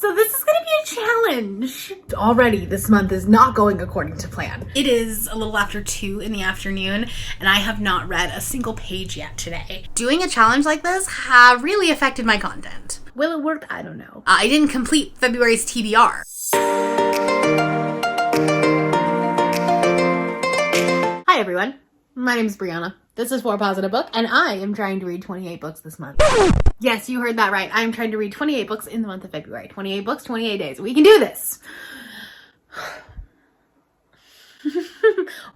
So this is gonna be a challenge. Already this month is not going according to plan. It is a little after 2 in the afternoon and I have not read a single page yet today. Doing a challenge like this really affected my content. Will it work? I don't know. I didn't complete February's TBR. Hi everyone, my name is Brianna. This is For a Positive Book, and I am trying to read 28 books this month. Yes, you heard that right. I'm trying to read 28 books in the month of February. 28 books, 28 days. We can do this.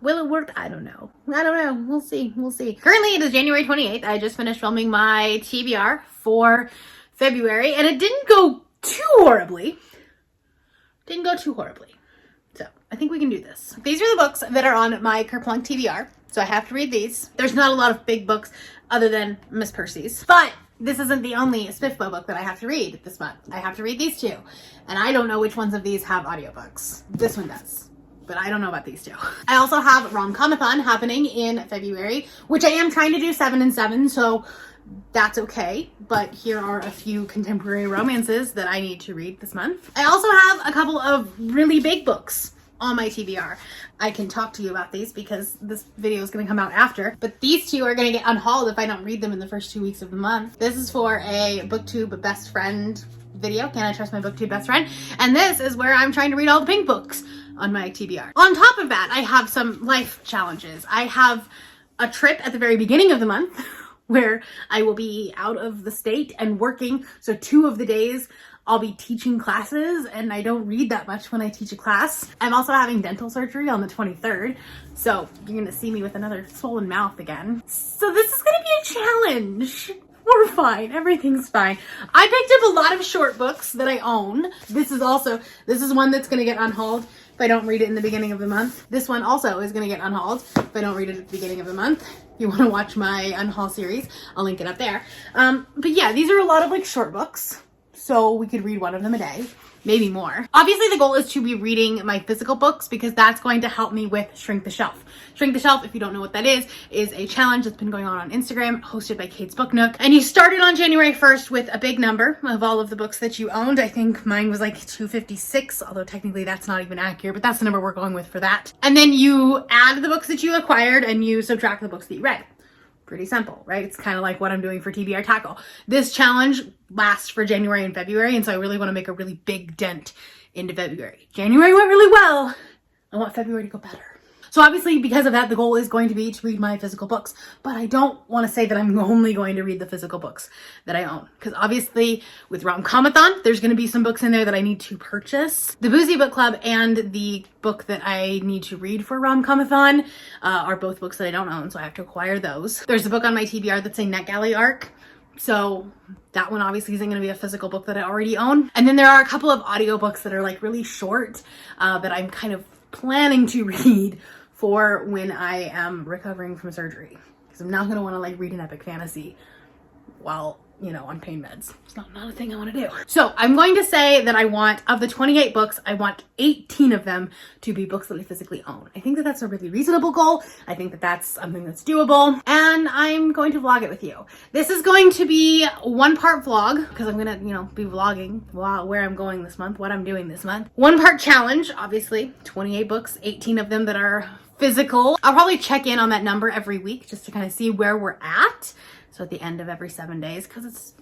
Will it work? I don't know. We'll see. Currently, it is January 28th. I just finished filming my TBR for February, and it didn't go too horribly. So, I think we can do this. These are the books that are on my Kerplunk TBR. So I have to read these. There's not a lot of big books other than Miss Percy's. But this isn't the only Spiffbo book that I have to read this month. I have to read these two. And I don't know which ones of these have audiobooks. This one does. But I don't know about these two. I also have Romcomathon happening in February, which I am trying to do 7 and 7, so that's okay. But here are a few contemporary romances that I need to read this month. I also have a couple of really big books on my TBR. I can talk to you about these because this video is going to come out after, but these two are going to get unhauled if I don't read them in the first 2 weeks of the month. This is for a BookTube best friend video. Can I trust my BookTube best friend? And this is where I'm trying to read all the pink books on my TBR. On top of that, I have some life challenges. I have a trip at the very beginning of the month where I will be out of the state and working. So 2 of the days I'll be teaching classes, and I don't read that much when I teach a class. I'm also having dental surgery on the 23rd, so you're gonna see me with another swollen mouth again. So this is gonna be a challenge. We're fine, everything's fine. I picked up a lot of short books that I own. This is one that's gonna get unhauled if I don't read it in the beginning of the month. This one also is gonna get unhauled if I don't read it at the beginning of the month. If you wanna watch my unhaul series, I'll link it up there. But yeah, these are a lot of like short books. So we could read one of them a day, maybe more. Obviously the goal is to be reading my physical books because that's going to help me with Shrink the Shelf. Shrink the Shelf, if you don't know what that is a challenge that's been going on Instagram, hosted by Kate's Book Nook. And you started on January 1st with a big number of all of the books that you owned. I think mine was like 256, although technically that's not even accurate, but that's the number we're going with for that. And then you add the books that you acquired and you subtract the books that you read. Pretty simple, right? It's kind of like what I'm doing for TBR Tackle. This challenge lasts for January and February, and so I really want to make a really big dent into February. January went really well. I want February to go better. So obviously, because of that, the goal is going to be to read my physical books, but I don't want to say that I'm only going to read the physical books that I own. Because obviously, with Romcomathon, there's going to be some books in there that I need to purchase. The Boozy Book Club and the book that I need to read for Romcomathon are both books that I don't own, so I have to acquire those. There's a book on my TBR that's a NetGalley arc. So that one obviously isn't going to be a physical book that I already own. And then there are a couple of audiobooks that are like really short that I'm kind of planning to read for when I am recovering from surgery. Because I'm not going to want to like read an epic fantasy while, you know, on pain meds. It's not a thing I want to do. So I'm going to say that I want, of the 28 books, I want 18 of them to be books that I physically own. I think that that's a really reasonable goal. I think that that's something that's doable. And I'm going to vlog it with you. This is going to be 1-part vlog, because I'm going to, you know, be vlogging where I'm going this month, what I'm doing this month. 1-part challenge, obviously. 28 books, 18 of them that are physical. I'll probably check in on that number every week just to kind of see where we're at. So at the end of every 7 days, because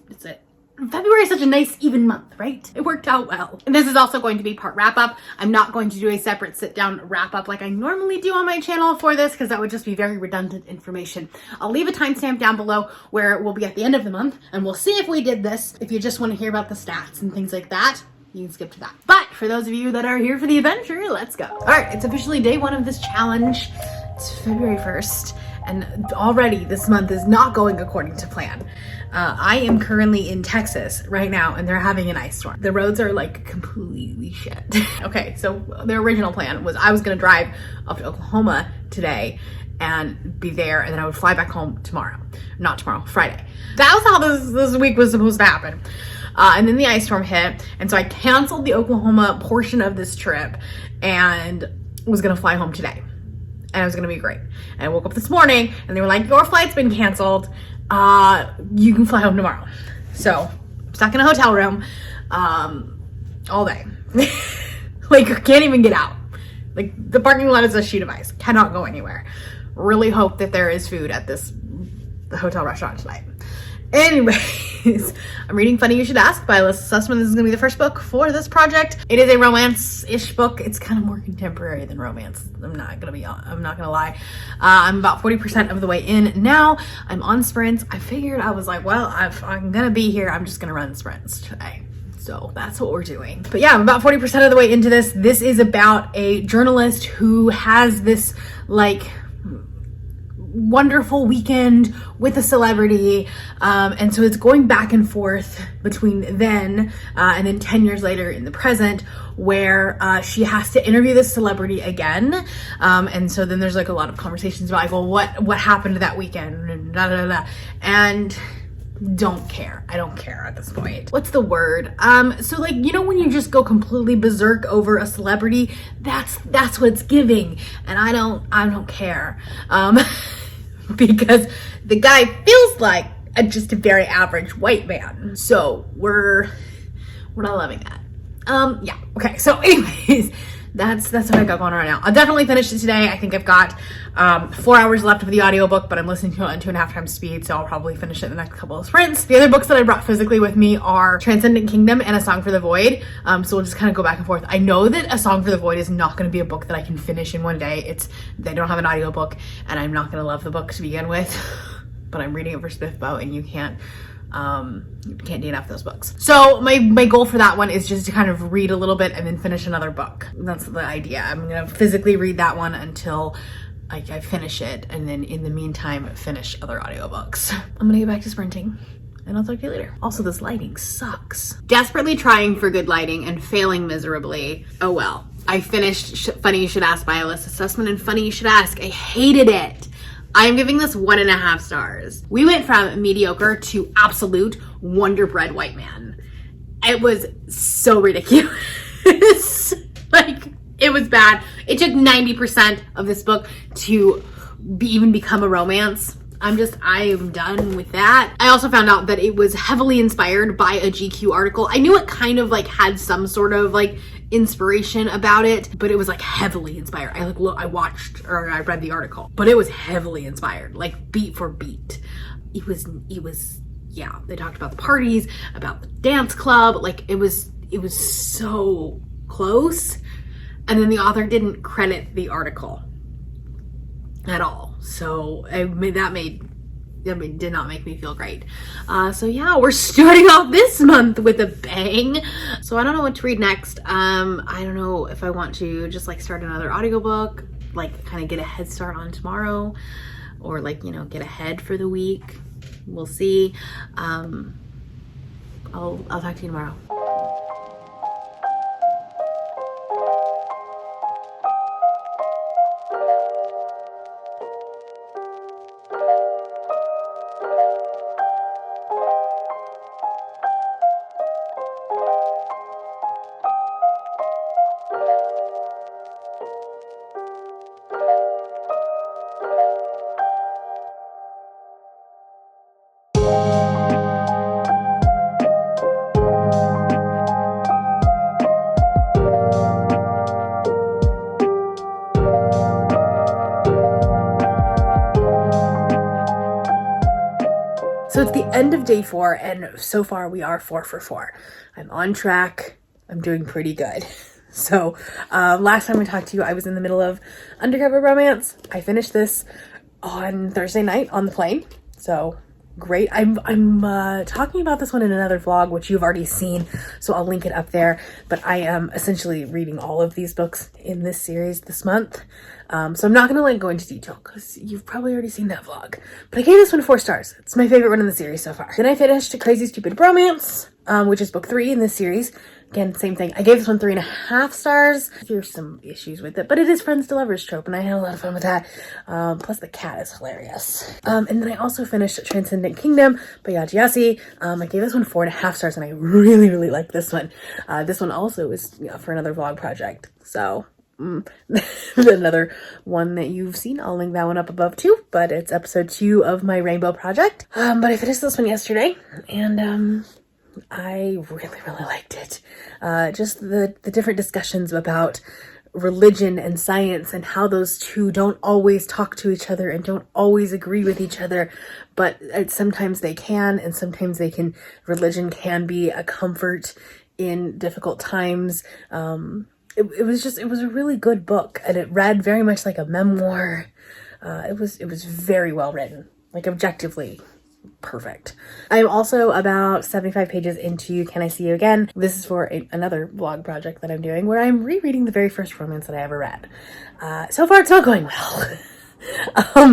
February is such a nice even month, right? It worked out well. And this is also going to be part wrap up. I'm not going to do a separate sit down wrap up like I normally do on my channel for this because that would just be very redundant information. I'll leave a timestamp down below where it will be at the end of the month and we'll see if we did this. If you just want to hear about the stats and things like that, you can skip to that. But for those of you that are here for the adventure, let's go. All right, it's officially day 1 of this challenge. It's February 1st. And already this month is not going according to plan. I am currently in Texas right now and they're having an ice storm. The roads are like completely shit. Okay, so their original plan was I was gonna drive up to Oklahoma today and be there and then I would fly back home tomorrow. Not tomorrow, Friday. That was how this week was supposed to happen. And then the ice storm hit. And so I canceled the Oklahoma portion of this trip and was gonna fly home today. And it was gonna be great. And I woke up this morning and they were like, your flight's been canceled. You can fly home tomorrow. So I'm stuck in a hotel room. all day. Like, can't even get out. Like, the parking lot is a sheet of ice. Cannot go anywhere. Really hope that there is food at the hotel restaurant tonight. Anyways, I'm reading Funny You Should Ask by Alyssa Sussman. This is going to be the first book for this project. It is a romance-ish book. It's kind of more contemporary than romance. I'm not going to lie. I'm about 40% of the way in now. I'm on sprints. I figured, I was like, well, I'm going to be here. I'm just going to run sprints today. So that's what we're doing. But yeah, I'm about 40% of the way into this. This is about a journalist who has this like wonderful weekend with a celebrity, and so it's going back and forth between then and then 10 years later in the present, where she has to interview this celebrity again, and so then there's like a lot of conversations about like, well, what happened to that weekend, and da da da, and don't care. I don't care at this point. What's the word? So like, you know, when you just go completely berserk over a celebrity, that's what it's giving, and I don't care. Because the guy feels like just a very average white man. So we're not loving that. Yeah. Okay. So anyways, that's what I got going on right now. I'll definitely finish it today. I think I've got 4 hours left of the audiobook, but I'm listening to it on 2.5 times speed, so I'll probably finish it in the next couple of sprints. The other books that I brought physically with me are Transcendent Kingdom and A Song for the Void. So we'll just kind of go back and forth. I know that A Song for the Void is not going to be a book that I can finish in one day. They don't have an audiobook, and I'm not going to love the book to begin with, but I'm reading it for Spiffbo, and you can't DNF those books. So my goal for that one is just to kind of read a little bit and then finish another book. That's the idea. I'm gonna physically read that one until I finish it, and then in the meantime finish other audiobooks. I'm gonna get back to sprinting, and I'll talk to you later. Also, this lighting sucks. Desperately trying for good lighting and failing miserably. Oh well. I finished Funny You Should Ask by Alyssa Sussman and Funny You Should Ask. I hated it. I am giving this 1.5 stars. We went from mediocre to absolute Wonder Bread white man. It was so ridiculous. Like, it was bad. It took 90% of this book to even become a romance. I am done with that. I also found out that it was heavily inspired by a GQ article. I knew it kind of like had some sort of like inspiration about it, but it was like heavily inspired. I read the article, but it was heavily inspired, like beat for beat. It was yeah, they talked about the parties, about the dance club, like it was so close. And then the author didn't credit the article at all. So that did not make me feel great. So yeah, we're starting off this month with a bang. So I don't know what to read next. I don't know if I want to just like start another audiobook, like kind of get a head start on tomorrow, or like, you know, get ahead for the week. We'll see. I'll talk to you tomorrow. So it's the end of day 4, and so far we are 4 for 4. I'm on track. I'm doing pretty good. So last time I talked to you, I was in the middle of Undercover Romance. I finished this on Thursday night on the plane. So great. I'm talking about this one in another vlog, which you've already seen, so I'll link it up there. But I am essentially reading all of these books in this series this month. So I'm not going to like go into detail because you've probably already seen that vlog. But I gave this one 4 stars. It's my favorite one in the series so far. Then I finished Crazy Stupid Romance, which is book 3 in this series. Again, same thing. I gave this one 3.5 stars. There's some issues with it, but it is friends to lovers trope, and I had a lot of fun with that. Plus the cat is hilarious. And then I also finished Transcendent Kingdom by Yajiasi. I gave this one 4.5 stars, and I really, really liked this one. This one also is for another vlog project. So another one that you've seen. I'll link that one up above too, but it's episode 2 of my rainbow project. But I finished this one yesterday, and I really, really liked it. Just the different discussions about religion and science and how those two don't always talk to each other and don't always agree with each other, but sometimes they can, and sometimes they can. Religion can be a comfort in difficult times. It was a really good book, and it read very much like a memoir. It was very well written, like objectively perfect. I'm also about 75 pages into Can I See You Again? This is for another blog project that I'm doing where I'm rereading the very first romance that I ever read. So far it's not going well.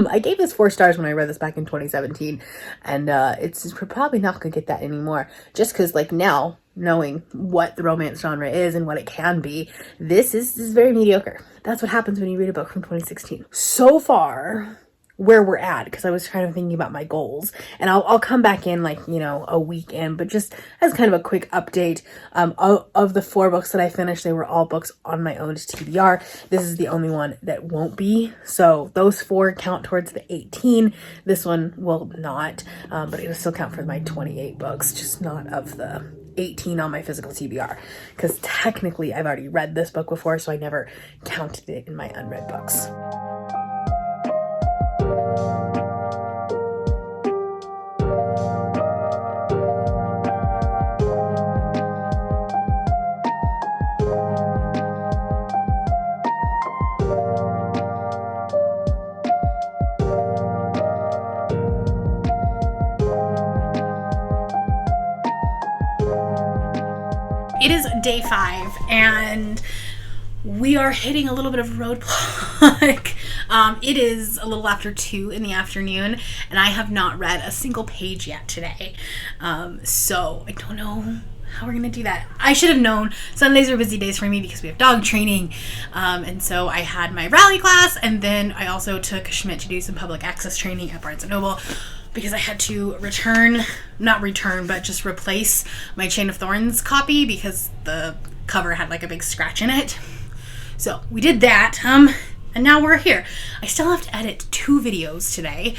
I gave this 4 stars when I read this back in 2017, and it's probably not gonna get that anymore, just because like now, knowing what the romance genre is and what it can be, this is very mediocre. That's what happens when you read a book from 2016. So far, where we're at, because I was kind of thinking about my goals, and I'll come back in like, you know, a week in, but just as kind of a quick update, of the 4 books that I finished, they were all books on my own TBR. This is the only one that won't be, so those 4 count towards the 18. This one will not, but it will still count for my 28 books, just not of the 18 on my physical TBR, because technically I've already read this book before, so I never counted it in my unread books. It is day 5, and we are hitting a little bit of a roadblock. It is a little after 2 in the afternoon, and I have not read a single page yet today. So I don't know how we're gonna do that. I should have known. Sundays are busy days for me because we have dog training, and so I had my rally class, and then I also took Schmidt to do some public access training at Barnes & Noble, because I had to just replace my Chain of Thorns copy because the cover had like a big scratch in it. So we did that, and now we're here. I still have to edit 2 videos today.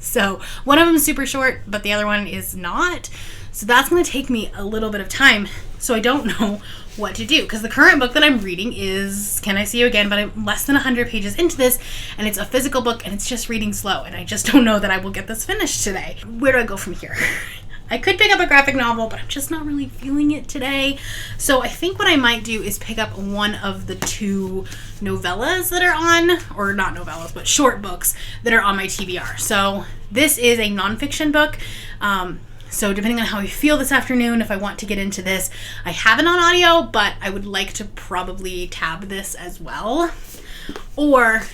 So one of them is super short, but the other one is not. So that's going to take me a little bit of time. So I don't know what to do, because the current book that I'm reading is Can I See You Again, but I'm less than 100 pages into this, and it's a physical book, and it's just reading slow, and I just don't know that I will get this finished today. Where do I go from here? I could pick up a graphic novel, but I'm just not really feeling it today. So I think what I might do is pick up one of the 2 novellas that are on, or not novellas, but short books that are on my TBR. So this is a nonfiction book. So depending on how I feel this afternoon, if I want to get into this, I have it on audio, but I would like to probably tab this as well. Or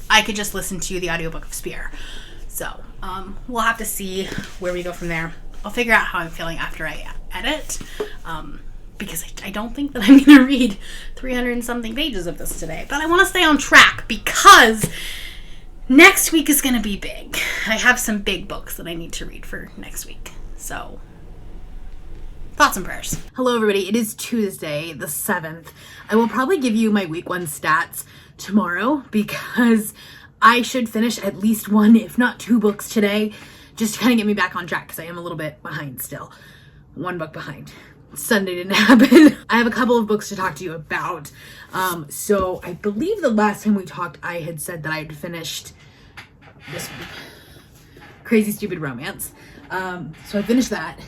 I could just listen to the audiobook of Spear. So we'll have to see where we go from there. I'll figure out how I'm feeling after I edit, because I don't think that I'm going to read 300 and something pages of this today. But I want to stay on track because next week is going to be big. I have some big books that I need to read for next week. So, thoughts and prayers. Hello everybody, it is Tuesday the 7th. I will probably give you my week 1 stats tomorrow because I should finish at least 1, if not 2 books today, just to kind of get me back on track, because I am a little bit behind still. 1 book behind. Sunday didn't happen. I have a couple of books to talk to you about. So I believe the last time we talked, I had said that I had finished this one, Crazy Stupid Romance. So I finished that.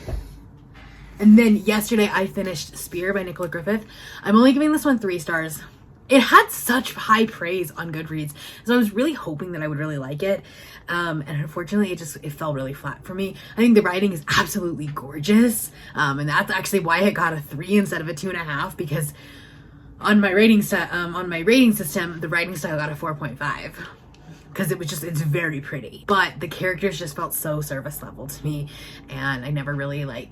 And then yesterday I finished Spear by Nicola Griffith. I'm only giving this one 3 stars. It had such high praise on Goodreads, so I was really hoping that I would really like it. And unfortunately it fell really flat for me. I think the writing is absolutely gorgeous. And that's actually why it got a 3 instead of a 2.5, because on my rating system, the writing style got a 4.5. Because it's very pretty. But the characters just felt so surface level to me, and I never really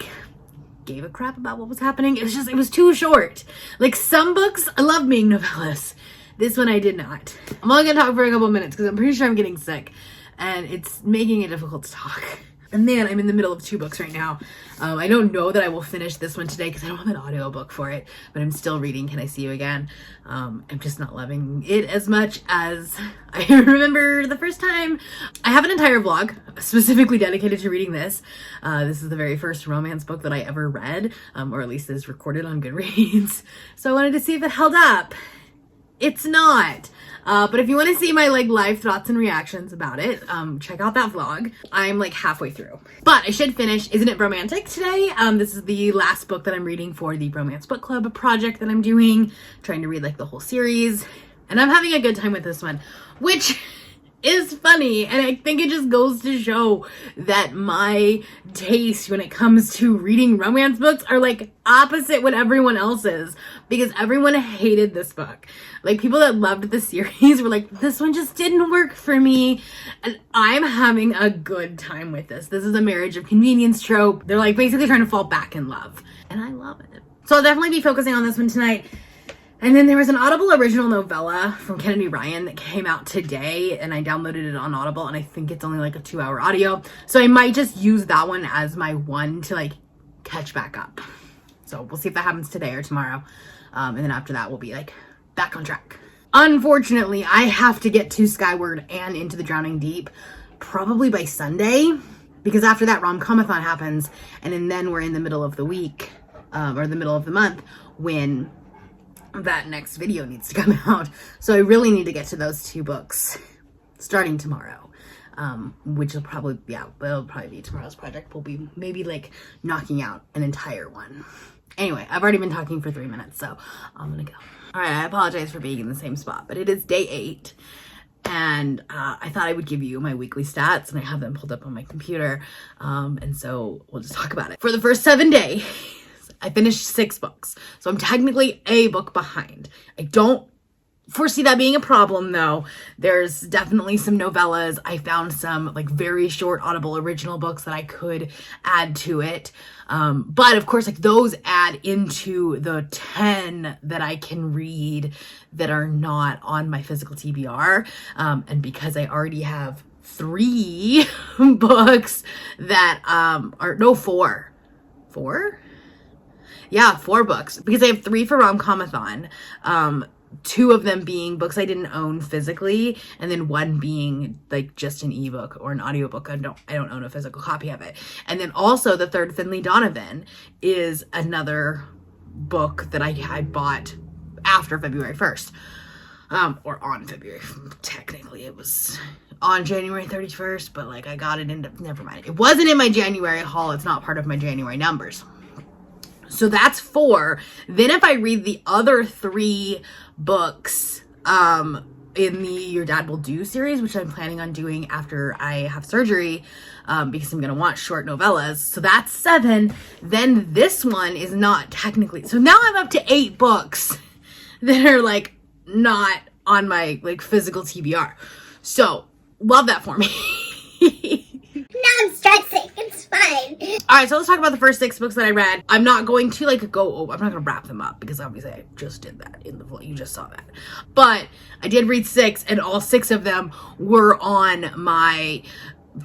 gave a crap about what was happening. It was too short. Like, some books, I love being novellas. This one I did not. I'm only gonna talk for a couple minutes because I'm pretty sure I'm getting sick, and it's making it difficult to talk. And then I'm in the middle of 2 books right now. I don't know that I will finish this one today because I don't have an audiobook for it, but I'm still reading Can I See You Again? I'm just not loving it as much as I remember the first time. I have an entire vlog specifically dedicated to reading this. This is the very first romance book that I ever read, or at least is recorded on Goodreads. So I wanted to see if it held up. It's not. But if you want to see my live thoughts and reactions about it, check out that vlog. I'm halfway through. But I should finish Isn't It Romantic today? This is the last book that I'm reading for the Bromance Book Club project that I'm doing. Trying to read the whole series. And I'm having a good time with this one, which is funny, and I think it just goes to show that my taste when it comes to reading romance books are opposite what everyone else is, because everyone hated this book. People that loved the series were this one just didn't work for me, and I'm having a good time with this. This is a marriage of convenience trope. They're basically trying to fall back in love, and I love it. So I'll definitely be focusing on this one tonight. And then there was an Audible original novella from Kennedy Ryan that came out today, and I downloaded it on Audible, and I think it's only a 2-hour audio. So I might just use that one as my one to catch back up. So we'll see if that happens today or tomorrow. And then after that, we'll be back on track. Unfortunately, I have to get to Skyward and Into the Drowning Deep probably by Sunday, because after that Romcomathon happens, and then we're in the middle of the week, or the middle of the month, when that next video needs to come out. So I really need to get to those 2 books starting tomorrow, which will probably, it'll probably be tomorrow's project. We'll be maybe knocking out an entire one. Anyway, I've already been talking for 3 minutes, so I'm gonna go. All right, I apologize for being in the same spot, but it is day 8, and I thought I would give you my weekly stats, and I have them pulled up on my computer, and so we'll just talk about it. For the first 7 days, I finished 6 books, so I'm technically a book behind. I don't foresee that being a problem, though. There's definitely some novellas. I found some very short Audible original books that I could add to it, but of course those add into the 10 that I can read that are not on my physical TBR, and because I already have 3 books that are no 4 Yeah, 4 books, because I have 3 for Romcomathon. 2 of them being books I didn't own physically, and then 1 being just an ebook or an audiobook. I don't own a physical copy of it. And then also the third Finley Donovan is another book that I bought after February 1st. Or on February, technically it was on January 31st, but I got it never mind. It wasn't in my January haul. It's not part of my January numbers. So that's 4. Then if I read the other 3 books in the Your Dad Will Do series, which I'm planning on doing after I have surgery, because I'm going to want short novellas. So that's 7. Then this one is not technically. So now I'm up to 8 books that are not on my physical TBR. So love that for me. Now I'm stressing. It's fine. All right, so let's talk about the first 6 books that I read. I'm not going to go over, I'm not going to wrap them up because obviously I just did that in the vlog. You just saw that. But I did read 6, and all 6 of them were on my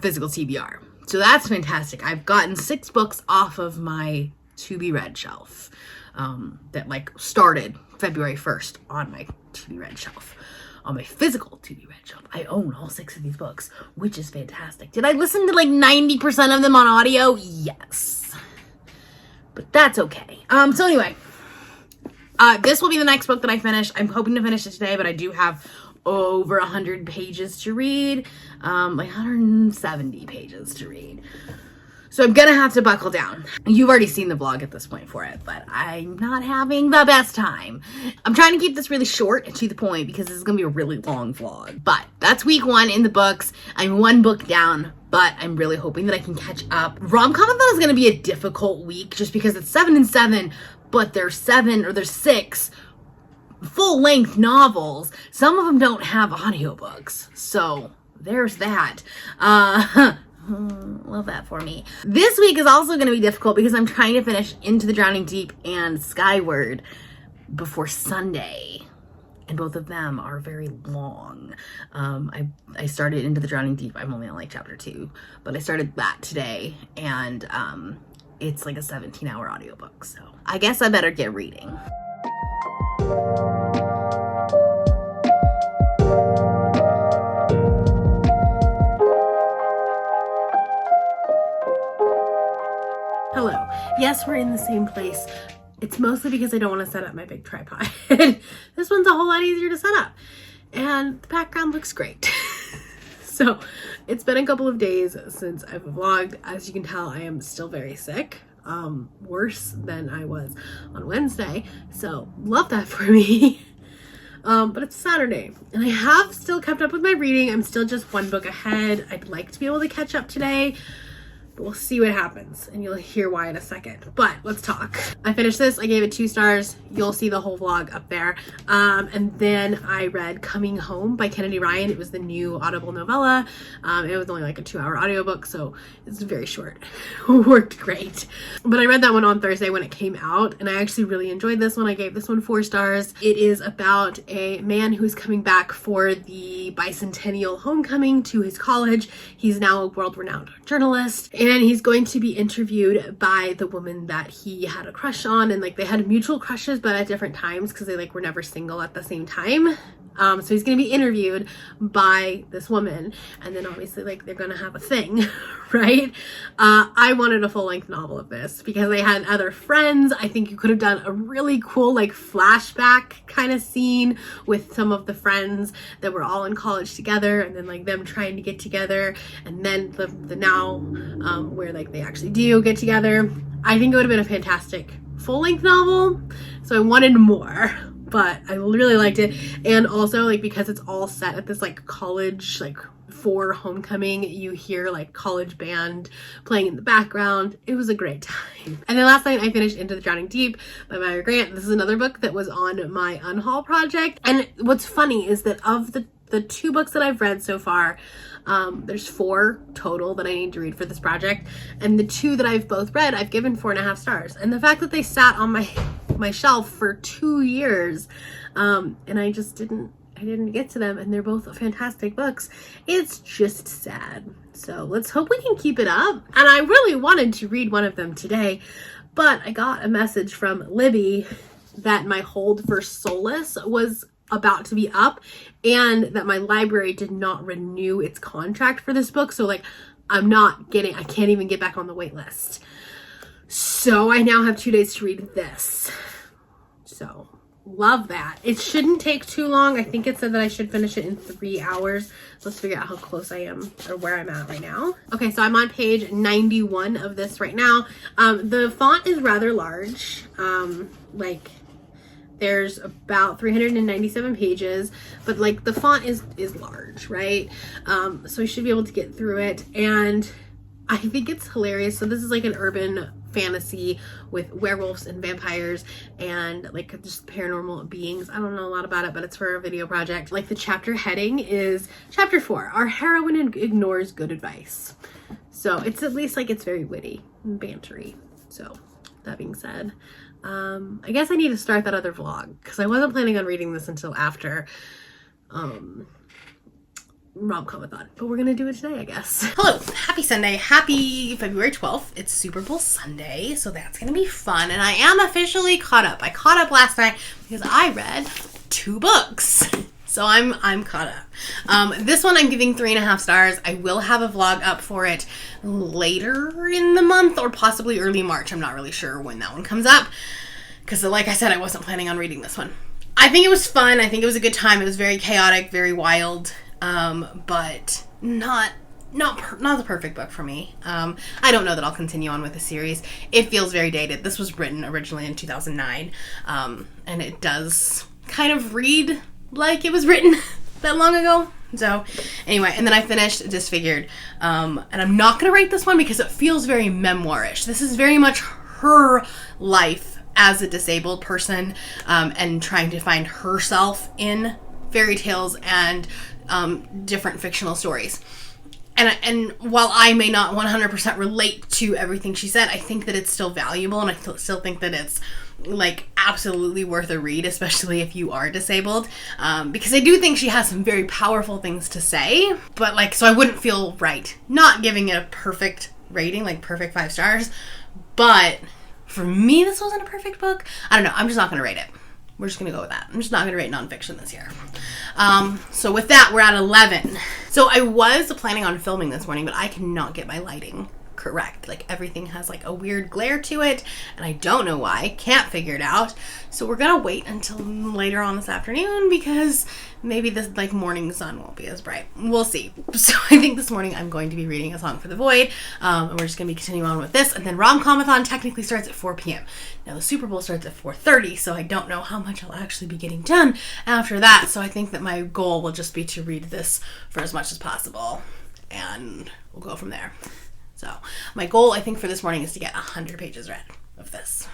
physical TBR. So that's fantastic. I've gotten 6 books off of my to be read shelf that started February 1st on my to be read shelf. On my physical to be read shelf. I own all 6 of these books, which is fantastic. Did I listen to 90% of them on audio? Yes. But that's okay. So anyway, this will be the next book that I finish. I'm hoping to finish it today, but I do have over 100 pages to read, 170 pages to read. So I'm gonna have to buckle down. You've already seen the vlog at this point for it, but I'm not having the best time. I'm trying to keep this really short and to the point because this is gonna be a really long vlog. But that's week 1 in the books. I'm 1 book down, but I'm really hoping that I can catch up. Romcomathon is gonna be a difficult week just because it's 7 and 7, but there's 6 full-length novels. Some of them don't have audiobooks, so there's that. Love that for me. This week is also going to be difficult because I'm trying to finish Into the Drowning Deep and Skyward before Sunday. and both of them are very long. I started Into the Drowning Deep. I'm only on like chapter 2, but I started that today, and it's like a 17-hour audiobook, so I guess I better get reading. Hello. Yes, we're in the same place. It's mostly because I don't want to set up my big tripod. This one's a whole lot easier to set up. And the background looks great. So it's been a couple of days since I've vlogged. As you can tell, I am still very sick. Worse than I was on Wednesday. So love that for me. But it's Saturday and I have still kept up with my reading. I'm still just one book ahead. I'd like to be able to catch up today. But we'll see what happens, and you'll hear why in a second. But let's talk. I finished this. I gave it 2 stars. You'll see the whole vlog up there. And then I read Coming Home by Kennedy Ryan. It was the new Audible novella. It was only like a 2-hour audiobook, so it's very short. Worked great. But I read that one on Thursday when it came out, and I actually really enjoyed this one. I gave this one 4 stars. It is about a man who's coming back for the bicentennial homecoming to his college. He's now a world-renowned journalist, and he's going to be interviewed by the woman that he had a crush on, and like they had mutual crushes but at different times because they like were never single at the same time. So he's going to be interviewed by this woman, and then obviously like they're going to have a thing, right? I wanted a full-length novel of this because they had other friends. I think you could have done a really cool like flashback kind of scene with some of the friends that were all in college together, and then like them trying to get together, and then the now where like they actually do get together. I think it would have been a fantastic full-length novel, so I wanted more. But I really liked it. And also like because it's all set at this like college, like for homecoming, you hear like college band playing in the background. It was a great time. And then last night I finished Into the Drowning Deep by Maya Grant. This is another book that was on my unhaul project. And what's funny is that of the 2 books that I've read so far, there's 4 total that I need to read for this project, and the 2 that I've both read I've given 4.5 stars. And the fact that they sat on my shelf for 2 years, and I didn't get to them, and they're both fantastic books, it's just sad. So let's hope we can keep it up. And I really wanted to read one of them today, but I got a message from Libby that my hold for Solace was about to be up, and that my library did not renew its contract for this book. So like I can't even get back on the wait list. So I now have 2 days to read this. So love that. It shouldn't take too long. I think it said that I should finish it in 3 hours. So let's figure out how close I am or where I'm at right now. Okay, so I'm on page 91 of this right now. The font is rather large. There's about 397 pages, but like the font is large, right? So I should be able to get through it, and I think it's hilarious. So this is like an urban fantasy with werewolves and vampires and like just paranormal beings. I don't know a lot about it, but it's for a video project. Like the chapter heading is chapter 4, Our Heroine Ignores Good Advice. So it's at least like it's very witty and bantery. So that being said, I guess I need to start that other vlog because I wasn't planning on reading this until after Romcomathon, but we're gonna do it today, I guess. Hello, happy Sunday, happy February 12th. It's Super Bowl Sunday, so that's gonna be fun, and I am officially caught up. I caught up last night because I read 2 books. So I'm caught up. This one I'm giving 3.5 stars. I will have a vlog up for it later in the month or possibly early March. I'm not really sure when that one comes up because like I said, I wasn't planning on reading this one. I think it was fun. I think it was a good time. It was very chaotic, very wild, but not the perfect book for me. I don't know that I'll continue on with the series. It feels very dated. This was written originally in 2009, and it does kind of read like it was written that long ago. So anyway, and then I finished Disfigured, and I'm not gonna rate this one because it feels very memoirish. This is very much her life as a disabled person, and trying to find herself in fairy tales and different fictional stories. And while I may not 100% relate to everything she said, I think that it's still valuable, and I still think that it's like absolutely worth a read, especially if you are disabled, because I do think she has some very powerful things to say, but like, so I wouldn't feel right not giving it a perfect rating, like perfect 5 stars, but for me this wasn't a perfect book. I don't know, I'm just not gonna rate it. We're just gonna go with that. I'm just not gonna rate nonfiction this year. So with that, we're at 11. So I was planning on filming this morning, but I cannot get my lighting correct. Like everything has like a weird glare to it, and I don't know why. Can't figure it out. So we're gonna wait until later on this afternoon because maybe this like morning sun won't be as bright. We'll see. So I think this morning I'm going to be reading A Song for the Void, and we're just gonna be continuing on with this. And then Romcomathon technically starts at 4 p.m. Now the Super Bowl starts at 4:30, so I don't know how much I'll actually be getting done after that. So I think that my goal will just be to read this for as much as possible, and we'll go from there. So my goal, I think, for this morning is to get 100 pages read of this.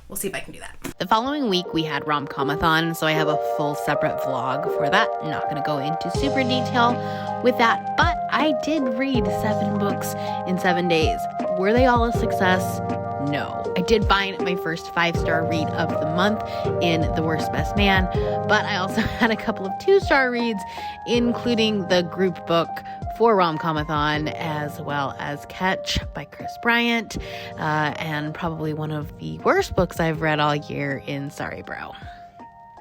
We'll see if I can do that. The following week we had Romcomathon, so I have a full separate vlog for that. I'm not going to go into super detail with that, but I did read 7 books in 7 days. Were they all a success? No. I did find my first 5-star read of the month in The Worst Best Man, but I also had a couple of 2-star reads, including the group book for Romcomathon, as well as Catch by Chris Bryant, and probably one of the worst books I've read all year in Sorry Bro.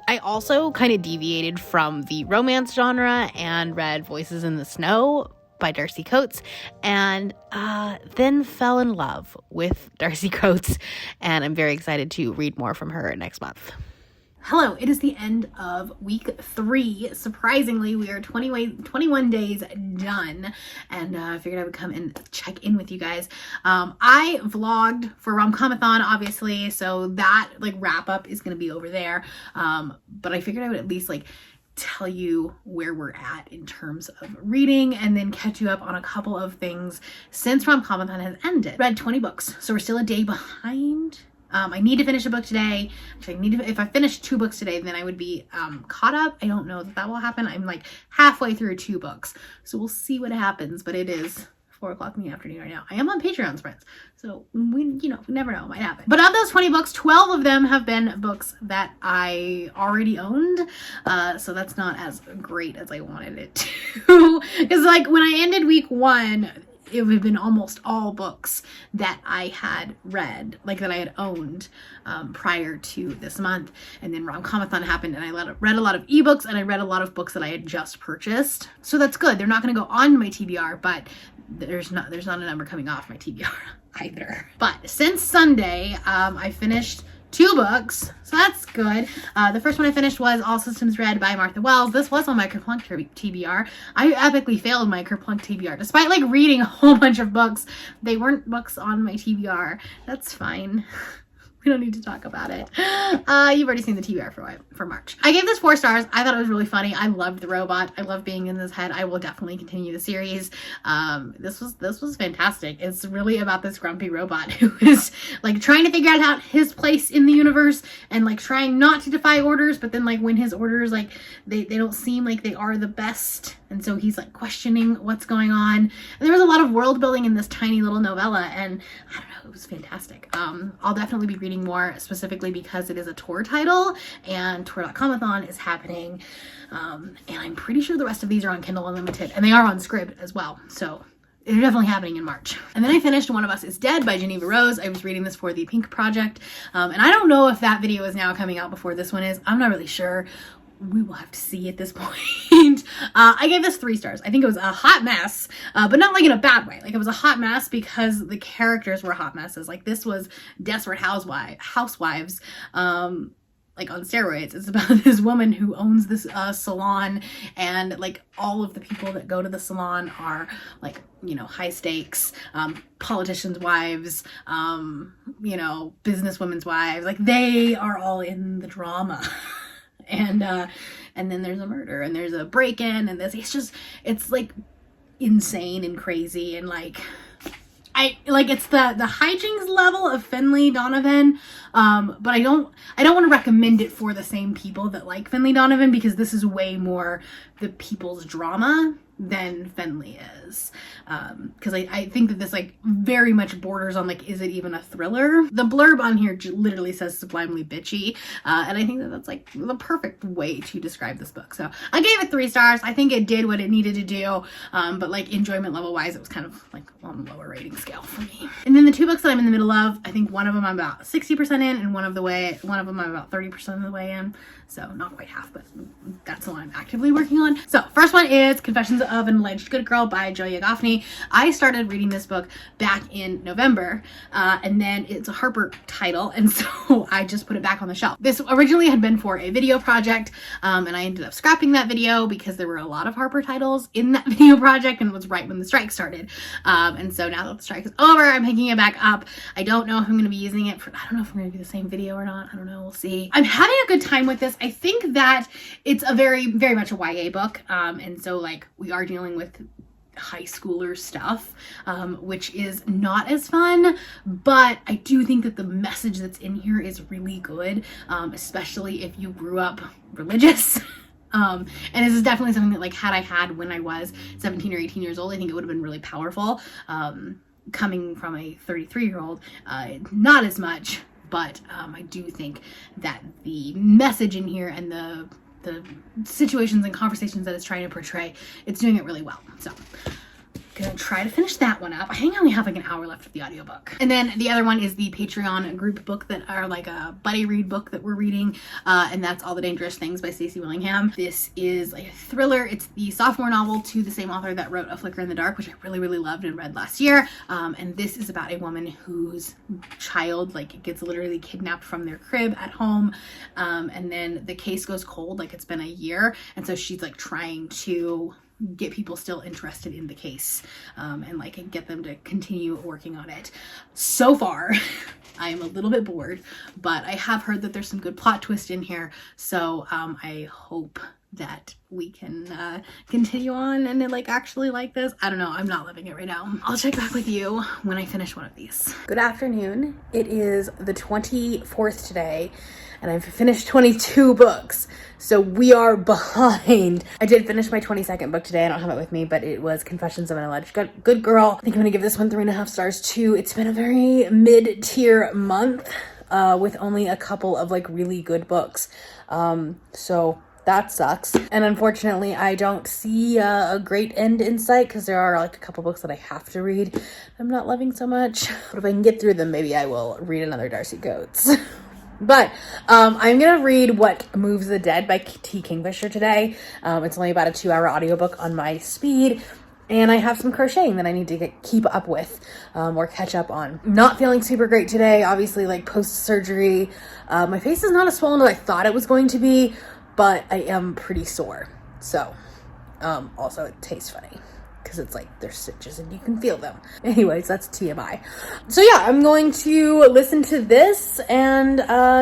I also kind of deviated from the romance genre and read Voices in the Snow by Darcy Coates, and then fell in love with Darcy Coates, and I'm very excited to read more from her next month. Hello, it is the end of week 3. Surprisingly, we are 21 days done, and I figured I would come and check in with you guys. I vlogged for Romcomathon, obviously, so that like wrap up is going to be over there, but I figured I would at least like tell you where we're at in terms of reading, and then catch you up on a couple of things since Romcomathon has ended. Read 20 books, so we're still a day behind. I need to finish a book today. If I finish 2 books today, then I would be caught up. I don't know that will happen. I'm like halfway through 2 books, so we'll see what happens. But it is 4 o'clock in the afternoon right now. I am on Patreon sprints, so we never know, it might happen. But of those 20 books, 12 of them have been books that I already owned, so that's not as great as I wanted it to. Because like when I ended week 1, it would have been almost all books that I had read, like that I had owned prior to this month. And then Romcomathon happened, and I read a lot of ebooks, and I read a lot of books that I had just purchased. So that's good. They're not going to go on my TBR, but there's not a number coming off my TBR either. But since Sunday, I finished 2 books, so that's good. The first one I finished was All Systems Red by Martha Wells. This was on my Kerplunk TBR. I epically failed my Kerplunk TBR. Despite like reading a whole bunch of books, they weren't books on my TBR. That's fine. We don't need to talk about it. You've already seen the TBR for March. I gave this 4 stars. I thought it was really funny. I loved the robot. I love being in this head. I will definitely continue the series. This was fantastic. It's really about this grumpy robot who is like trying to figure out his place in the universe, and like trying not to defy orders, but then like when his orders like they don't seem like they are the best, and so he's like questioning what's going on. And there was a lot of world building in this tiny little novella, and I don't know, it was fantastic. I'll definitely be reading more, specifically because it is a tour title, and Tour.comathon is happening, and I'm pretty sure the rest of these are on Kindle Unlimited, and they are on Scribd as well, so they're definitely happening in March. And then I finished One of Us is Dead by Geneva Rose. I was reading this for the Pink Project, and I don't know if that video is now coming out before this one is. I'm not really sure. We will have to see at this point. I gave this 3 stars. I think it was a hot mess, but not like in a bad way. Like it was a hot mess because the characters were hot messes. Like this was Desperate Housewives, like on steroids. It's about this woman who owns this salon, and like all of the people that go to the salon are like, high stakes, politicians' wives, businesswomen's wives. Like they are all in the drama. And then there's a murder, and there's a break-in, and it's like insane and crazy, and like it's the hijinks level of Finley Donovan, but I don't want to recommend it for the same people that like Finley Donovan, because this is way more the people's drama than Fenley is. Because I think that this like very much borders on like, is it even a thriller? The blurb on here literally says sublimely bitchy, and I think that that's like the perfect way to describe this book. So I gave it 3 stars. I think it did what it needed to do, but like enjoyment level wise, it was kind of like on the lower rating scale for me. And then the 2 books that I'm in the middle of, I think one of them I'm about 60% in, and one of them I'm about 30% of the way in. So not quite half, but that's the one I'm actively working on. So first one is Confessions of an Alleged Good Girl by Julia Goffney. I started reading this book back in November, and then it's a Harper title, and so I just put it back on the shelf. This originally had been for a video project, and I ended up scrapping that video because there were a lot of Harper titles in that video project, and it was right when the strike started. And so now that the strike is over, I'm picking it back up. I don't know if I'm going to be using it for, I don't know if I'm going to do the same video or not. I don't know. We'll see. I'm having a good time with this. I think that it's a very, very much a YA book. And so like we are dealing with high schooler stuff, which is not as fun, but I do think that the message that's in here is really good, especially if you grew up religious. And this is definitely something that like had I had when I was 17 or 18 years old, I think it would have been really powerful. Coming from a 33-year-old, not as much, but I do think that the message in here and the situations and conversations that it's trying to portray, it's doing it really well. So gonna try to finish that one up. I think I only have like an hour left of the audiobook. And then the other one is the Patreon group book that are like a buddy read book that we're reading, and that's All the Dangerous Things by Stacey Willingham. This is like a thriller. It's the sophomore novel to the same author that wrote A Flicker in the Dark, which I really, really loved and read last year. And this is about a woman whose child like gets literally kidnapped from their crib at home, and then the case goes cold, like it's been a year, and so she's like trying to get people still interested in the case, and like get them to continue working on it. So far, I am a little bit bored, but I have heard that there's some good plot twist in here, so I hope that we can continue on and like actually like this. I don't know, I'm not loving it right now. I'll check back with you when I finish one of these. Good afternoon. It is the 24th today, and I've finished 22 books, so we are behind. I did finish my 22nd book today. I don't have it with me, but it was Confessions of an Alleged Good Girl. I think I'm gonna give this one 3.5 stars too. It's been a very mid-tier month with only a couple of like really good books, so that sucks. And unfortunately, I don't see a great end in sight because there are like a couple books that I have to read I'm not loving so much. But if I can get through them, maybe I will read another Darcy Coates. But I'm gonna read What Moves the Dead by T. Kingfisher today. It's only about a 2-hour audiobook on my speed, and I have some crocheting that I need to keep up with or catch up on. Not feeling super great today, obviously, like post-surgery. My face is not as swollen as I thought it was going to be, but I am pretty sore. So also it tastes funny because it's like there's stitches and you can feel them. Anyways, that's TMI. So yeah, I'm going to listen to this and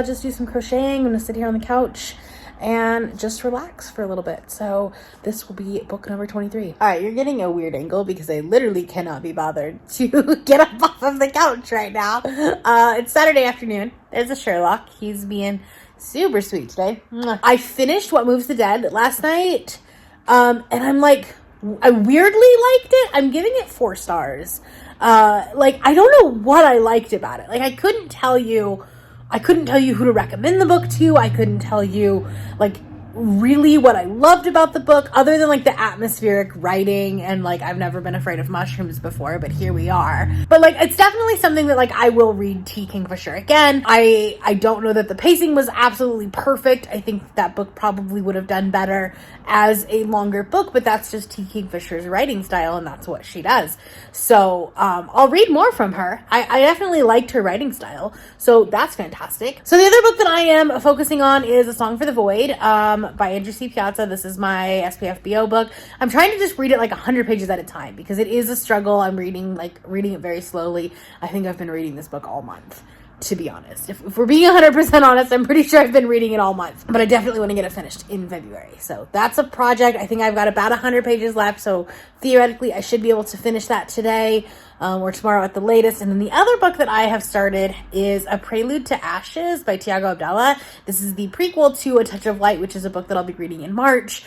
just do some crocheting. I'm gonna sit here on the couch and just relax for a little bit. So this will be book number 23. All right, you're getting a weird angle because I literally cannot be bothered to get up off of the couch right now. It's Saturday afternoon. There's a Sherlock. He's being super sweet today. I finished What Moves the Dead last night, and I'm like, I weirdly liked it. I'm giving it 4 stars. Like, I don't know what I liked about it. Like, I couldn't tell you who to recommend the book to. I couldn't tell you, like, really what I loved about the book, other than, like, the atmospheric writing, and, like, I've never been afraid of mushrooms before, but here we are. But, like, it's definitely something that, like, I will read T. Kingfisher again. I don't know that the pacing was absolutely perfect. I think that book probably would have done better as a longer book, but that's just T. Kingfisher's writing style, and that's what she does. So, I'll read more from her. I definitely liked her writing style, so that's fantastic. So the other book that I am focusing on is A Song for the Void, by Andrew C. Piazza. This is my SPFBO book. I'm trying to just read it like 100 pages at a time because it is a struggle. I'm reading it very slowly. I think I've been reading this book all month, to be honest. If we're being 100% honest, I'm pretty sure I've been reading it all month, but I definitely want to get it finished in February. So that's a project. I think I've got about 100 pages left, so theoretically I should be able to finish that today. or tomorrow at the latest. And then the other book that I have started is A Prelude to Ashes by Tiago Abdallah. This is the prequel to A Touch of Light, which is a book that I'll be reading in March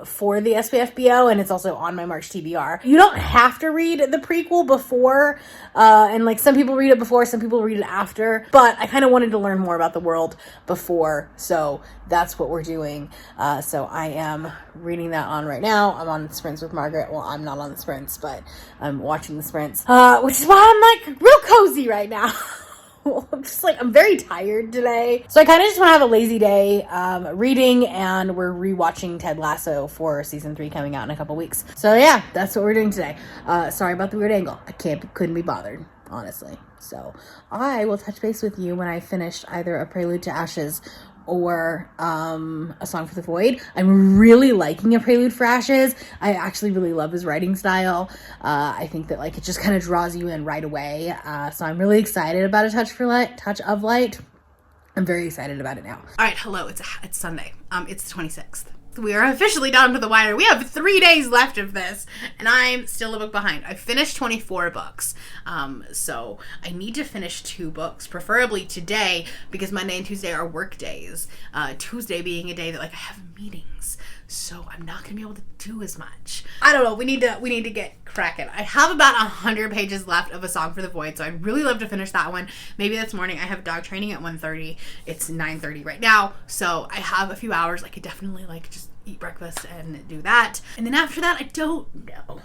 for the SPFBO, and it's also on my March TBR. You don't have to read the prequel before, and like some people read it before, some people read it after, but I kind of wanted to learn more about the world before, so that's what we're doing. So I am reading that on right now. I'm on sprints with Margaret. Well, I'm not on the sprints, but I'm watching the sprints, which is why I'm like real cozy right now. I'm very tired today. So I kind of just want to have a lazy day reading, and we're rewatching Ted Lasso for season 3 coming out in a couple weeks. So yeah, that's what we're doing today. Sorry about the weird angle. I couldn't be bothered, honestly. So I will touch base with you when I finished either A Prelude to Ashes or A Song for the Void. I'm really liking A Prelude for Ashes. I actually really love his writing style. I think that like it just kind of draws you in right away. So I'm really excited about A Touch of Light. I'm very excited about it now. All right, hello. It's Sunday. It's the 26th. We are officially down to the wire. We have 3 days left of this, and I'm still a book behind. I finished 24 books, so I need to finish 2 books, preferably today, because Monday and Tuesday are work days. Tuesday being a day that like I have meetings, so I'm not gonna be able to do as much. I don't know. We need to get cracking. I have about 100 pages left of A Song for the Void, so I'd really love to finish that one. Maybe this morning. I have dog training at 1:30. It's 9:30 right now, so I have a few hours. I could definitely like just eat breakfast and do that. And then after that, I don't know.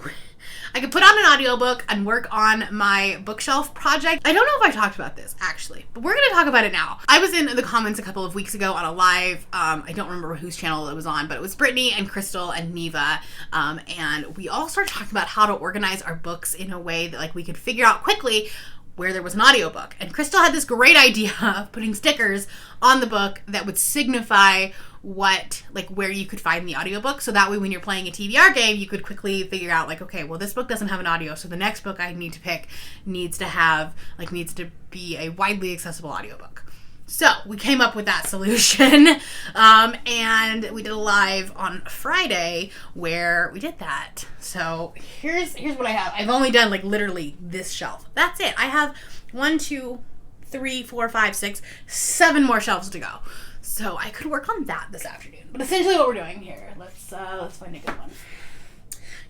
I could put on an audiobook and work on my bookshelf project. I don't know if I talked about this actually, but we're going to talk about it now. I was in the comments a couple of weeks ago on a live, I don't remember whose channel it was on, but it was Brittany and Crystal and Neva. And we all started talking about how to organize our books in a way that like we could figure out quickly where there was an audiobook. And Crystal had this great idea of putting stickers on the book that would signify where you could find the audiobook. So that way when you're playing a TBR game, you could quickly figure out like, okay, well, this book doesn't have an audio. So the next book I need to pick needs to be a widely accessible audiobook. So we came up with that solution, and we did a live on Friday where we did that. So here's what I have. I've only done like literally this shelf. That's it. I have 1, 2, 3, 4, 5, 6, 7 more shelves to go. So I could work on that this afternoon. But essentially what we're doing here, let's find a good one.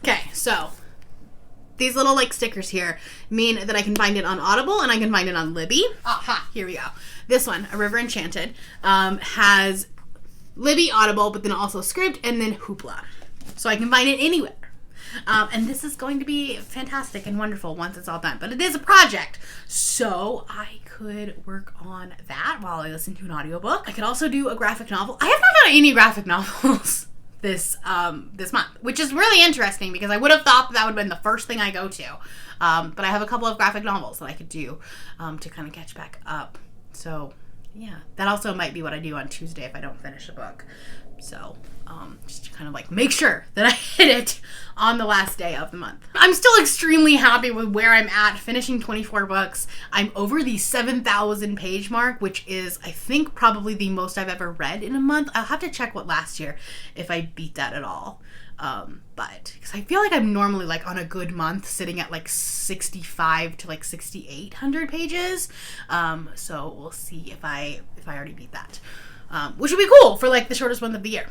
Okay, so these little like stickers here mean that I can find it on Audible and I can find it on Libby. Aha, here we go. This one, A River Enchanted, has Libby, Audible, but then also Script, and then Hoopla. So I can find it anywhere. And this is going to be fantastic and wonderful once it's all done. But it is a project, so I could work on that while I listen to an audiobook. I could also do a graphic novel. I have not done any graphic novels this month, which is really interesting because I would have thought that would have been the first thing I go to. But I have a couple of graphic novels that I could do to kind of catch back up. So yeah, that also might be what I do on Tuesday if I don't finish a book. So just to kind of like make sure that I hit it on the last day of the month. I'm still extremely happy with where I'm at, finishing 24 books. I'm over the 7,000 page mark, which is, I think, probably the most I've ever read in a month. I'll have to check what last year, if I beat that at all. But because I feel like I'm normally like on a good month sitting at like 65 to like 6,800 pages. So we'll see if I already beat that, which would be cool for like the shortest month of the year.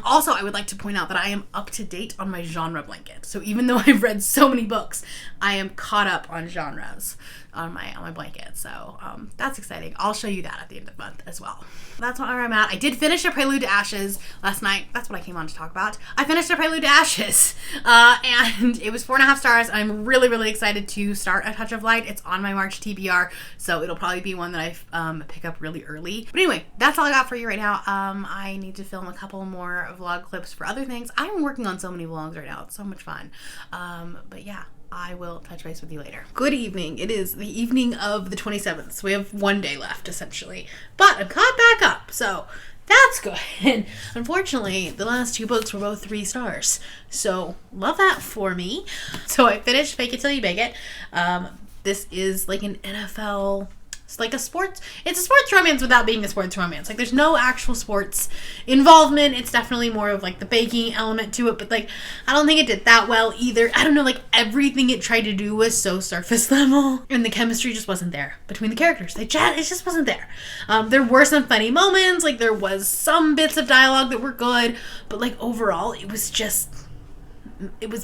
Also, I would like to point out that I am up to date on my genre blanket. So even though I've read so many books, I am caught up on genres on my blanket. So that's exciting. I'll show you that at the end of the month as well. That's where I'm at. I did finish A Prelude to Ashes last night. That's what I came on to talk about. I finished A Prelude to Ashes, and it was 4.5 stars. I'm really, really excited to start A Touch of Light. It's on my March TBR, so it'll probably be one that I pick up really early. But anyway, that's all I got for you right now. I need to film a couple more vlog clips for other things. I'm working on so many vlogs right now. It's so much fun. But yeah, I will touch base with you later. Good evening. It is the evening of the 27th, so we have 1 day left, essentially. But I'm caught back up, so that's good. Unfortunately, the last 2 books were both 3 stars, so love that for me. So I finished Fake It Till You Make It. This is like an NFL It's like it's a sports romance without being a sports romance. Like, there's no actual sports involvement. It's definitely more of, like, the baking element to it, but, like, I don't think it did that well either. I don't know, like, everything it tried to do was so surface level, and the chemistry just wasn't there between the characters. It just wasn't there. There were some funny moments, like, there was some bits of dialogue that were good, but, like, overall, it was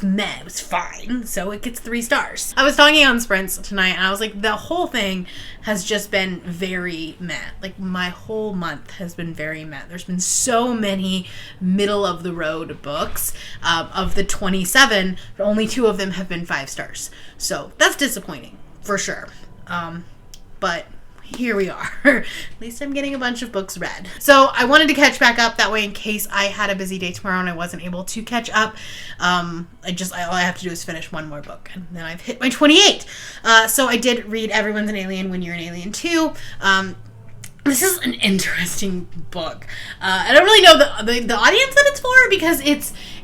meh. It was fine. So it gets 3 stars. I was talking on Sprints tonight, and I was like, the whole thing has just been very meh. Like, my whole month has been very meh. There's been so many middle of the road books. Of the 27, only 2 of them have been 5 stars. So that's disappointing, for sure. But here we are. At least I'm getting a bunch of books read. So I wanted to catch back up that way in case I had a busy day tomorrow and I wasn't able to catch up. All I have to do is finish 1 more book and then I've hit my 28. So I did read Everyone's an Alien When You're an Alien Too. This is an interesting book. I don't really know the audience that it's for, because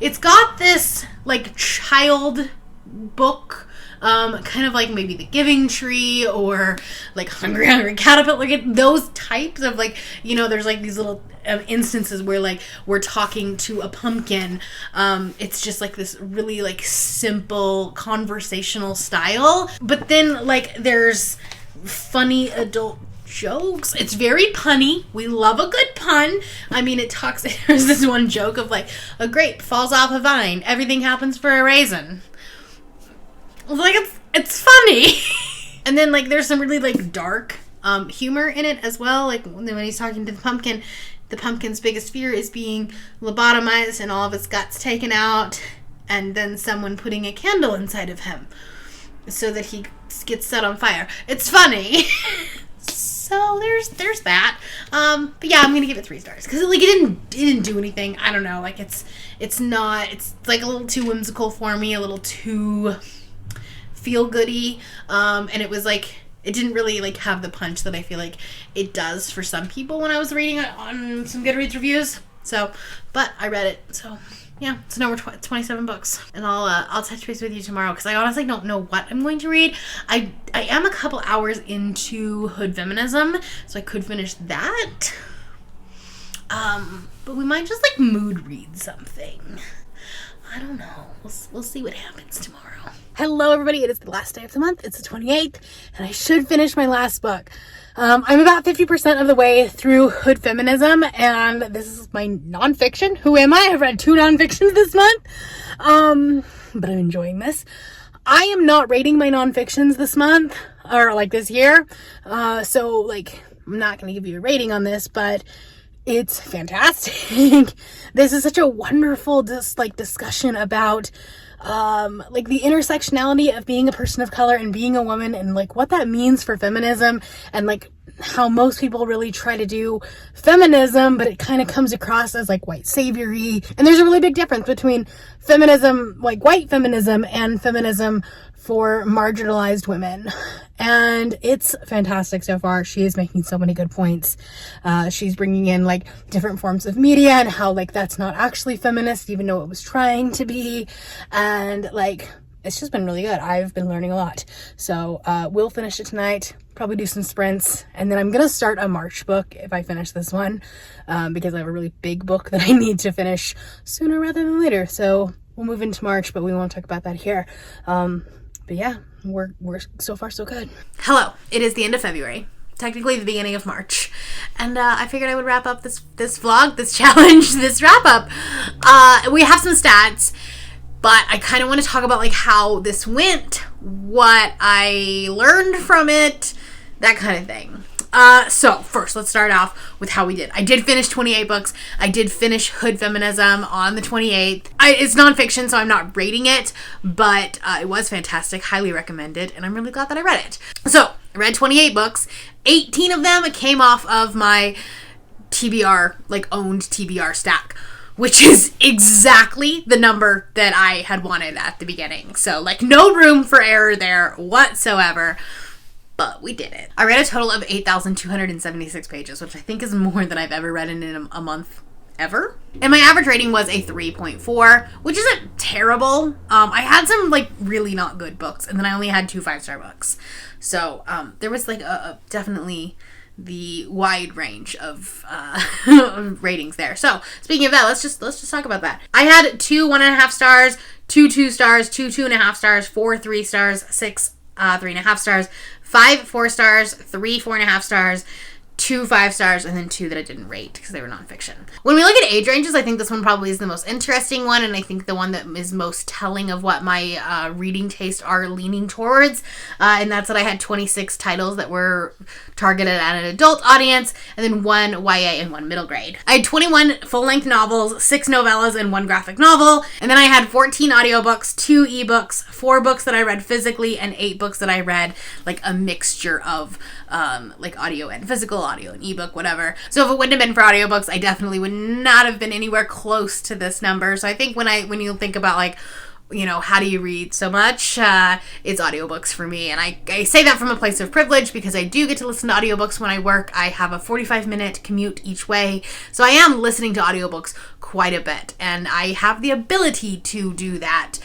it's got this, like, child book, kind of like maybe The Giving Tree or like Hungry Hungry Caterpillar, like those types of, like, you know, there's like these little instances where, like, we're talking to a pumpkin. It's just like this really, like, simple conversational style, but then, like, there's funny adult jokes. It's very punny. We love a good pun. I mean, there's this one joke of, like, a grape falls off a vine, everything happens for a raisin. Like, it's funny. And then, like, there's some really, like, dark humor in it as well. Like, when he's talking to the pumpkin's biggest fear is being lobotomized and all of his guts taken out, and then someone putting a candle inside of him so that he gets set on fire. It's funny. So there's that. But yeah, I'm gonna give it 3 stars because, like, it didn't do anything. I don't know. Like, it's like a little too whimsical for me, a little too feel goody, and it was like, it didn't really, like, have the punch that I feel like it does for some people when I was reading it on some Goodreads reviews. So, but I read it, so yeah, it's number 27 books, and I'll touch base with you tomorrow because I honestly don't know what I'm going to read. I am a couple hours into Hood Feminism, so I could finish that. But we might just, like, mood read something. I don't know. We'll see what happens tomorrow. Hello, everybody. It is the last day of the month. It's the 28th, and I should finish my last book. I'm about 50% of the way through Hood Feminism, and this is my nonfiction. Who am I? I've read 2 nonfictions this month, but I'm enjoying this. I am not rating my nonfictions this month, or, like, this year, so, like, I'm not going to give you a rating on this, but it's fantastic. This is such a wonderful discussion about like, the intersectionality of being a person of color and being a woman, and, like, what that means for feminism, and, like, how most people really try to do feminism, but it kind of comes across as, like, white saviory. And there's a really big difference between feminism, like white feminism, and feminism for marginalized women. And it's fantastic so far. She is making so many good points. She's bringing in, like, different forms of media and how, like, that's not actually feminist, even though it was trying to be. And, like, it's just been really good. I've been learning a lot. So we'll finish it tonight, probably do some sprints, and then I'm going to start a March book if I finish this one, because I have a really big book that I need to finish sooner rather than later. So we'll move into March, but we won't talk about that here. But yeah, we're so far so good. Hello, it is the end of February, technically the beginning of March, and I figured I would wrap up this vlog, this challenge, this wrap up. We have some stats, but I kind of want to talk about, like, how this went, what I learned from it, that kind of thing. So first, let's start off with how we did. I did finish 28 books. I did finish Hood Feminism on the 28th. It's nonfiction, so I'm not rating it, but it was fantastic. Highly recommended, and I'm really glad that I read it. So I read 28 books. 18 of them came off of my TBR, like, owned TBR stack, which is exactly the number that I had wanted at the beginning. So, like, no room for error there whatsoever. But we did it. I read a total of 8,276 pages, which I think is more than I've ever read in a month ever. And my average rating was a 3.4, which isn't terrible. I had some like really not good books, and then I only had 2 5-star books. So there was like a definitely the wide range of ratings there. So speaking of that, let's just talk about that. I had 2 1.5 stars, 2 2 stars, 2 2.5 stars, 4 3 stars, 6 3.5 stars, 5 4 stars, 3 4.5 stars, 2 5 stars, and then 2 that I didn't rate because they were nonfiction. When we look at age ranges, I think this one probably is the most interesting one, and I think the one that is most telling of what my reading tastes are leaning towards, and that's that I had 26 titles that were targeted at an adult audience, and then 1 YA and 1 middle grade. I had 21 full-length novels, 6 novellas, and 1 graphic novel, and then I had 14 audiobooks, 2 ebooks, 4 books that I read physically, and 8 books that I read like a mixture of like audio and physical, audio and ebook, whatever. So if it wouldn't have been for audiobooks, I definitely would not have been anywhere close to this number. So I think when you think about like, you know, how do you read so much? It's audiobooks for me. And I say that from a place of privilege because I do get to listen to audiobooks when I work. I have a 45-minute commute each way. So I am listening to audiobooks quite a bit. And I have the ability to do that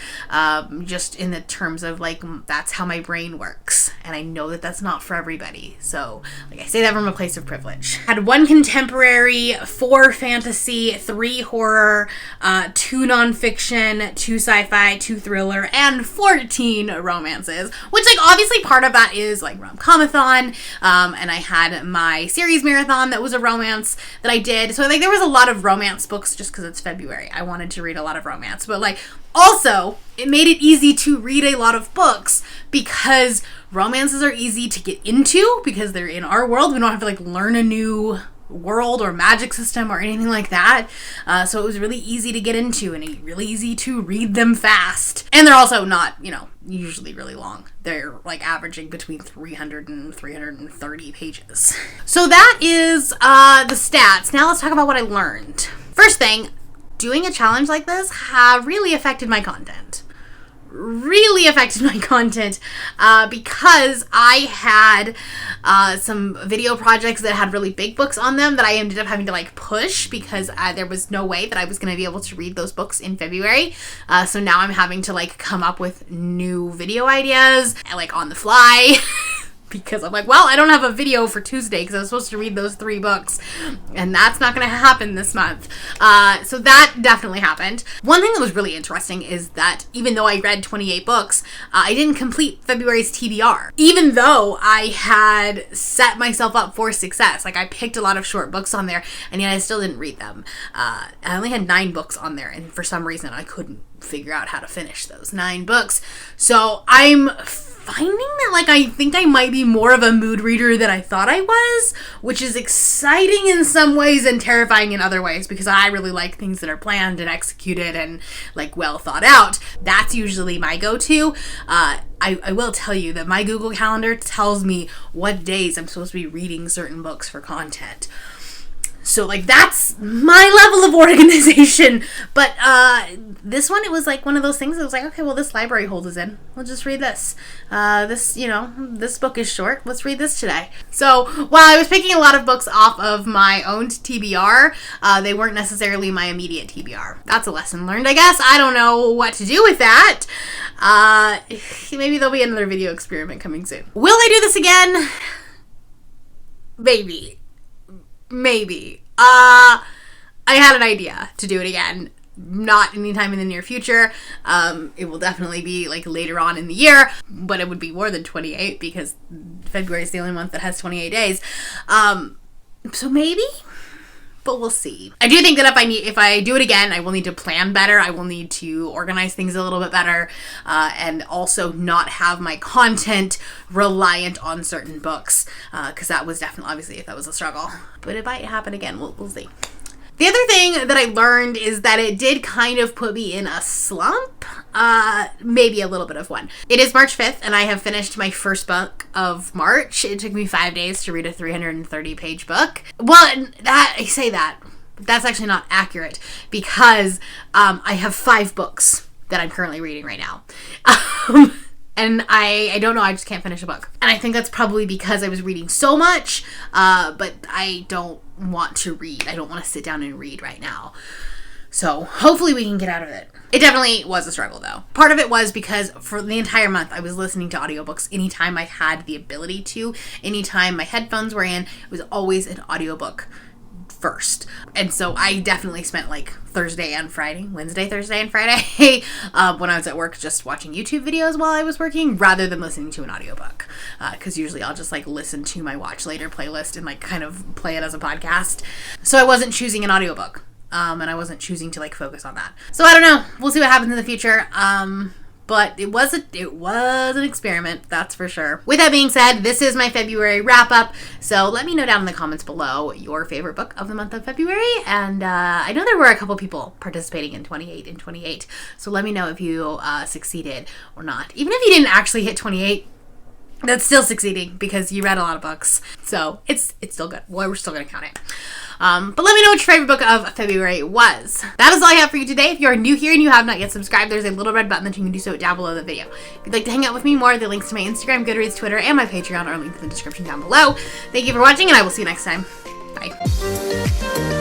just in the terms of like, that's how my brain works. And I know that that's not for everybody. So like I say that from a place of privilege. I had 1 contemporary, 4 fantasy, 3 horror, 2 nonfiction, 2 sci-fi, 2 thriller, and 14 romances, which like obviously part of that is like Romcomathon, and I had my series marathon that was a romance that I did. So like there was a lot of romance books just because it's February. I wanted to read a lot of romance, but like also it made it easy to read a lot of books because romances are easy to get into because they're in our world. We don't have to like learn a new world or magic system or anything like that. So it was really easy to get into and really easy to read them fast. And they're also not, you know, usually really long. They're like averaging between 300 and 330 pages. So that is the stats. Now let's talk about what I learned. First thing, doing a challenge like this really affected my content. Because I had some video projects that had really big books on them that I ended up having to like push because there was no way that I was going to be able to read those books in February. So now I'm having to like come up with new video ideas like on the fly. Because I'm like, well, I don't have a video for Tuesday because I was supposed to read those 3 books, and that's not going to happen this month. So that definitely happened. One thing that was really interesting is that even though I read 28 books, I didn't complete February's TBR. Even though I had set myself up for success. Like I picked a lot of short books on there, and yet I still didn't read them. I only had 9 books on there, and for some reason I couldn't figure out how to finish those 9 books. So I'm finding that like I think I might be more of a mood reader than I thought I was, which is exciting in some ways and terrifying in other ways because I really like things that are planned and executed and like well thought out. That's usually my go-to. I will tell you that my Google Calendar tells me what days I'm supposed to be reading certain books for content. So, like, that's my level of organization. But this one, it was, like, one of those things that was like, okay, well, this library hold is in. We'll just read this. This book is short. Let's read this today. So, while I was picking a lot of books off of my own TBR, they weren't necessarily my immediate TBR. That's a lesson learned, I guess. I don't know what to do with that. Maybe there'll be another video experiment coming soon. Will I do this again? Maybe. I had an idea to do it again. Not anytime in the near future. It will definitely be like later on in the year, but it would be more than 28 because February is the only month that has 28 days. So maybe, but we'll see. I do think that if I do it again, I will need to plan better. I will need to organize things a little bit better, and also not have my content reliant on certain books, because that was definitely, obviously, that was a struggle. But it might happen again. We'll see. The other thing that I learned is that it did kind of put me in a slump, maybe a little bit of one. It is March 5th, and I have finished my first book of March. It took me 5 days to read a 330-page book. Well, I say that, but that's actually not accurate, because I have 5 books that I'm currently reading right now. And I don't know, I just can't finish a book. And I think that's probably because I was reading so much, but I don't want to read. I don't want to sit down and read right now. So hopefully we can get out of it. It definitely was a struggle though. Part of it was because for the entire month I was listening to audiobooks anytime I had the ability to. Anytime my headphones were in, it was always an audiobook first. And so I definitely spent like Wednesday, Thursday, and Friday when I was at work just watching YouTube videos while I was working rather than listening to an audiobook. Because usually I'll just like listen to my Watch Later playlist and like kind of play it as a podcast. So I wasn't choosing an audiobook. And I wasn't choosing to like focus on that. So I don't know. We'll see what happens in the future. But it was an experiment, that's for sure. With that being said, this is my February wrap up. So let me know down in the comments below your favorite book of the month of February. And I know there were a couple people participating in 28. So let me know if you succeeded or not. Even if you didn't actually hit 28, that's still succeeding because you read a lot of books. So it's still good. Well, we're still going to count it. But let me know what your favorite book of February was. That is all I have for you today. If you are new here and you have not yet subscribed, there's a little red button that you can do so down below the video. If you'd like to hang out with me more, the links to my Instagram, Goodreads, Twitter, and my Patreon are linked in the description down below. Thank you for watching, and I will see you next time. Bye.